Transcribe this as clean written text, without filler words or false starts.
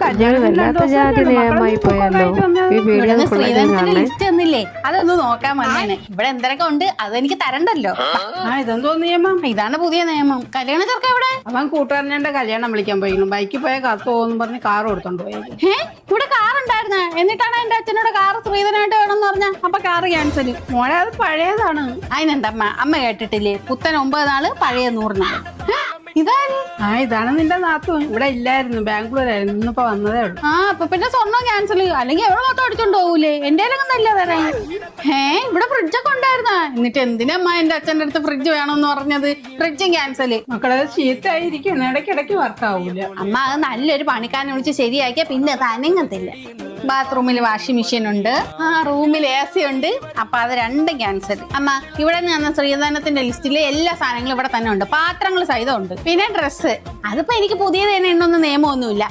വല്ലാത്ത ജാതി നിയമമായി പോയല്ലോ. ഈ വീഡിയോ ലിസ്റ്റ് ഒന്നില്ലേ അതൊന്ന് നോക്കാൻ വന്നേനെ. ഇവിടെ എന്തൊക്കെ ഉണ്ട് അതെനിക്ക് തരണ്ടല്ലോ. ഇതെന്തോ നിയമം? ഇതാണ് പുതിയ നിയമം. കല്യാണ ചെറുക്ക എവിടെ? അവൻ കൂട്ടുകാരനെ കല്യാണം വിളിക്കാൻ പോയിരുന്നു. ബൈക്കിൽ പോയ കത്ത് പോകുന്നു പറഞ്ഞ് കാർ കൊടുത്തോണ്ട് പോയി. ഇവിടെ കാർ ഉണ്ടായിരുന്ന എന്നിട്ടാണ് എന്റെ അച്ഛനോട് കാർ ശ്രീധനായിട്ട് വേണമെന്ന് പറഞ്ഞ അപ്പൊ കാർ ക്യാൻസൽ. മോളെ അത് പഴയതാണ്. അതിനെന്തമ്മ അമ്മ കേട്ടിട്ടില്ലേ? പുത്തൻ 9 നാള് പഴയ 100 നാള്. ഇതാണ് ഇതാണ് നിന്റെ നാത്തും. ഇവിടെ ഇല്ലായിരുന്നു, ബാംഗ്ലൂരായിരുന്നു. ഇന്നിപ്പോ വന്നതേ ഉള്ളൂ. അപ്പൊ പിന്നെ സ്വർണ്ണം ക്യാൻസൽ. അല്ലെങ്കിൽ എവിടെ മൊത്തം അടിച്ചോണ്ട് പോകൂലേ? എന്റെ നല്ല തരാൻ. ഇവിടെ ഫ്രിഡ്ജൊക്കെ ഉണ്ടായിരുന്ന. എന്നിട്ട് എന്തിനമ്മ എന്റെ അച്ഛൻ്റെ അടുത്ത് ഫ്രിഡ്ജ് വേണമെന്ന് പറഞ്ഞത്? ഫ്രിഡ്ജും ക്യാൻസൽ. മക്കളെ ചീത്തായിരിക്കും, ഇടയ്ക്കിടയ്ക്ക് വർക്കാവൂല. അമ്മ അത് നല്ലൊരു പണിക്കാരനെ വിളിച്ച് ശരിയാക്കിയ പിന്നെ അത് അനങ്ങത്തില്ല. ബാത്റൂമിൽ വാഷിംഗ് മെഷീൻ ഉണ്ട്, റൂമിൽ AC ഉണ്ട്. അപ്പൊ അത് രണ്ടും ക്യാൻസൽ. അമ്മ ഇവിടെ നിന്ന് ശ്രീധനത്തിന്റെ ലിസ്റ്റിലെ എല്ലാ സാധനങ്ങളും ഇവിടെ തന്നെ ഉണ്ട്, പാത്രങ്ങൾ സഹിതം ഉണ്ട്. പിന്നെ ഡ്രസ്സ് അതിപ്പോ എനിക്ക് പുതിയത് തന്നെ ഉണ്ടോന്ന് നിയമമൊന്നുമില്ല.